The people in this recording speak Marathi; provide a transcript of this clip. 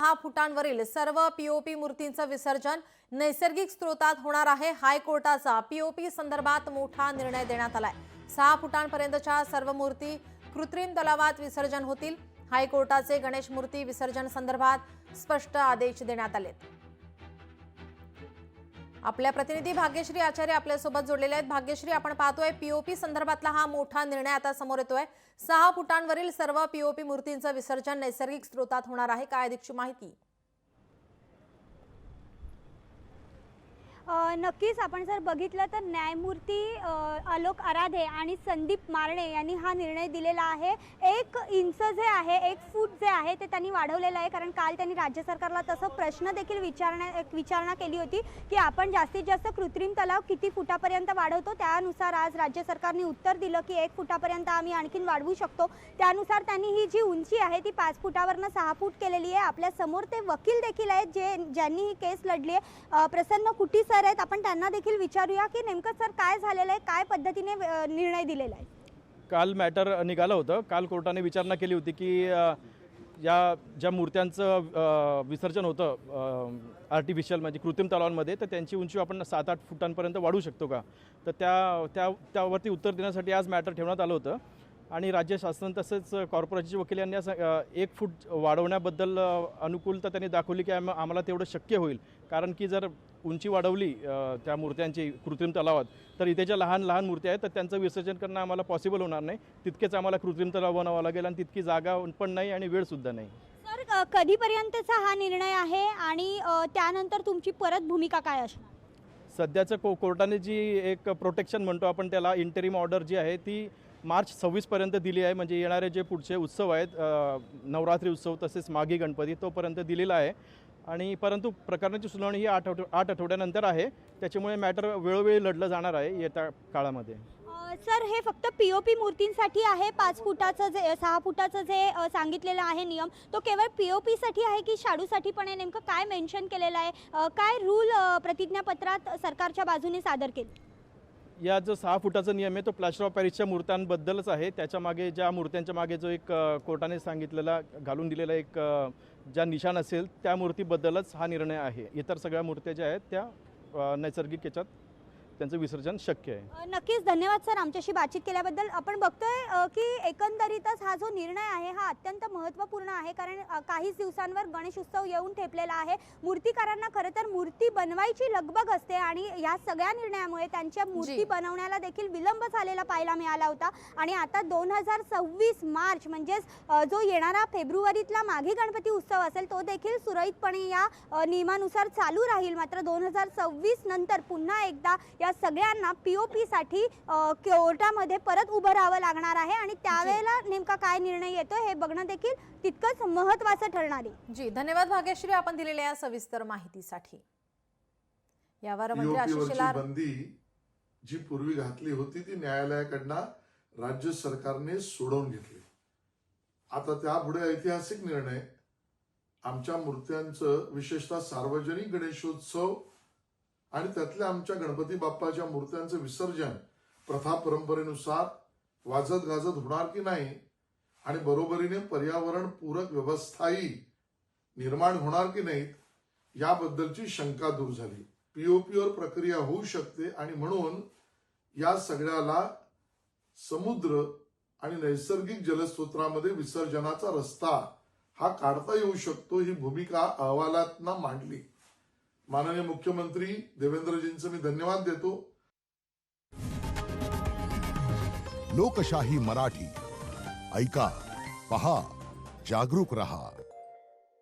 6 फुटांवरील सर्व पीओपी मूर्तींचं विसर्जन नैसर्गिक स्रोतात होणार आहे। हायकोर्टाचा पीओपी संदर्भात मोठा निर्णय देण्यात आलाय। 6 फुटांपर्यंतच्या सर्व मूर्ती कृत्रिम तलावात विसर्जन होतील। हायकोर्टाचे गणेश मूर्ती विसर्जन संदर्भात स्पष्ट आदेश देण्यात आलेत। आपल्या प्रतिनिधी भाग्यश्री आचार्य आपल्यासोबत जोडलेले आहेत। भाग्यश्री, आपण पाहतोय पीओपी संदर्भातला हा मोठा निर्णय आता समोर येतोय। 6 फुटांवरील सर्व पीओपी मूर्तींचं विसर्जन नैसर्गिक स्रोतात होणार आहे। काय अधिकची माहिती? नक्कीच आपण जर बघितलं तर न्यायमूर्ती आलोक आराधे आणि संदीप मारणे यांनी हा निर्णय दिलेला आहे। 1 इंच जे आहे 1 फूट जे आहे ते त्यांनी वाढवलेलं आहे, कारण काल त्यांनी राज्य सरकारला तसं प्रश्न देखील विचारणा केली होती की आपण जास्तीत जास्त कृत्रिम तलाव किती फुटापर्यंत वाढवतो। त्यानुसार आज राज्य सरकारने उत्तर दिलं की 1 फुटापर्यंत आम्ही आणखीन वाढवू शकतो। त्यानुसार त्यांनी ही जी उंची आहे ती 5 फुटावरनं 6 फूट केलेली आहे। आपल्या समोर ते वकील देखील आहेत ज्यांनी ही केस लढली आहे। प्रसन्न कुटी सर आहेत, आपण त्यांना देखील विचारूया की नेमकं सर काय झालेलं आहे, काय पद्धतीने निर्णय दिलेला आहे। काल मॅटर निघालं होतं। काल कोर्टाने विचारणा केली होती की या ज्या मूर्त्यांचं विसर्जन होतं आर्टिफिशियल म्हणजे कृत्रिम तलावांमध्ये, तर त्यांची उंची आपण 7-8 फुटांपर्यंत वाढवू शकतो का। तर त्यावरती उत्तर देण्यासाठी आज मॅटर ठेवण्यात आलं होतं आणि राज्य शासन तसेच कॉर्पोरेशनचे वकील यांनी 1 फूट वाढवण्याबद्दल अनुकूलता त्यांनी दाखवली की आम्हाला तेवढं शक्य होईल, कारण की जर उंची वाढवली त्या मूर्त्यांची कृत्रिम तलावात तर इथे ज्या लहान लहान मूर्त्या आहेत तर त्यांचं विसर्जन करणं आम्हाला पॉसिबल होणार नाही। तितकेच आम्हाला कृत्रिम तलाव बनवावं लागेल आणि तितकी जागा पण नाही आणि वेळसुद्धा नाही। सर, कधीपर्यंतचा हा निर्णय आहे आणि त्यानंतर तुमची परत भूमिका काय असणार? सध्याचं कोर्टाने जी एक प्रोटेक्शन म्हणतो आपण त्याला, इंटरिम ऑर्डर जी आहे ती मार्च 26 पर्यंत दिली आहे। म्हणजे येणारे जे पुढचे उत्सव आहेत, नवरात्री उत्सव तसेच माघी गणपती, तोपर्यंत दिलेला आहे। आणि परंतु प्रकरणाची सुनावणी ही 8 आठवड्यानंतर आहे, त्याच्यामुळे मॅटर वेळोवेळी लढलं जाणार आहे येत्या काळामध्ये। सर, हे फक्त पीओपी मूर्तींसाठी आहे? 5 फुटाचं जे 6 फुटाचं जे सांगितलेलं आहे नियम, तो केवळ पीओपीसाठी आहे की शाडूसाठी पण आहे? नेमकं काय मेन्शन केलेलं आहे, काय रूल प्रतिज्ञापत्रात सरकारच्या बाजूने सादर केले? या जो 6 फुटाचा नियम आहे तो प्लास्टर ऑफ पॅरिसच्या मूर्त्यांबद्दलच आहे। त्याच्या मागे ज्या मूर्त्यांच्या मागे जो एक कोर्टाने सांगितलेला घालून दिलेला एक ज्या निशाण असेल त्या मूर्तीबद्दलच हा निर्णय आहे। इतर सगळ्या मूर्त्या ज्या आहेत त्या नैसर्गिक याच्यात त्यांचं विसर्जन शक्य आहे। नक्कीच धन्यवाद सर आमच्याशी बातचीत केल्याबद्दल। आपण बघतोय की एकंदरीतच हा जो निर्णय आहे हा अत्यंत महत्त्वपूर्ण आहे, कारण काहीच दिवसांवर गणेश उत्सव येऊन ठेपलेला आहे। मूर्तिकारांना खरं तर मूर्ती बनवायची लगबग असते आणि या सगळ्या निर्णयामुळे त्यांच्या मूर्ती बनवण्याला देखील विलंब झालेला पाहायला मिळाला होता। आणि आता 2026 मार्च म्हणजेच जो येणारा फेब्रुवारीतला माघी गणपती उत्सव असेल तो देखील सुरळीतपणे या नियमानुसार चालू राहील। मात्र 2026 नंतर पुन्हा एकदा या सगळ्यांना पीओपी साठी कोर्टामध्ये परत उभं राहावं लागणार आहे आणि त्यावेळेला नेमका काय निर्णय येतो हे बघणं देखील तितकंच महत्त्वाचं ठरणार आहे। जी, धन्यवाद भाग्यश्री आपण दिलेल्या या सविस्तर माहितीसाठी। यावर मंत्री आशिष शेलार बंदी जी पूर्वी घातली होती ती न्यायालयाकडनं राज्य सरकारने सोडवून घेतली। आता त्यापुढे ऐतिहासिक निर्णय आमच्या मूर्त्यांचं विशेषतः सार्वजनिक गणेशोत्सव आणि त्यातल्या आमच्या गणपती बाप्पाच्या मूर्त्यांचं विसर्जन प्रथा परंपरेनुसार वाजत गाजत होणार की नाही आणि बरोबरीने पर्यावरण पूरक व्यवस्थाही निर्माण होणार की नाहीत याबद्दलची शंका दूर झाली। पीओपीवर प्रक्रिया होऊ शकते आणि म्हणून या सगळ्याला समुद्र आणि नैसर्गिक जलस्रोतांमध्ये विसर्जनाचा रस्ता हा काढता येऊ शकतो ही भूमिका अहवालातनं मांडली। माननीय मुख्यमंत्री देवेंद्रजींचं मी धन्यवाद देतो। लोकशाही मराठी ऐका, पहा, जागरूक रहा।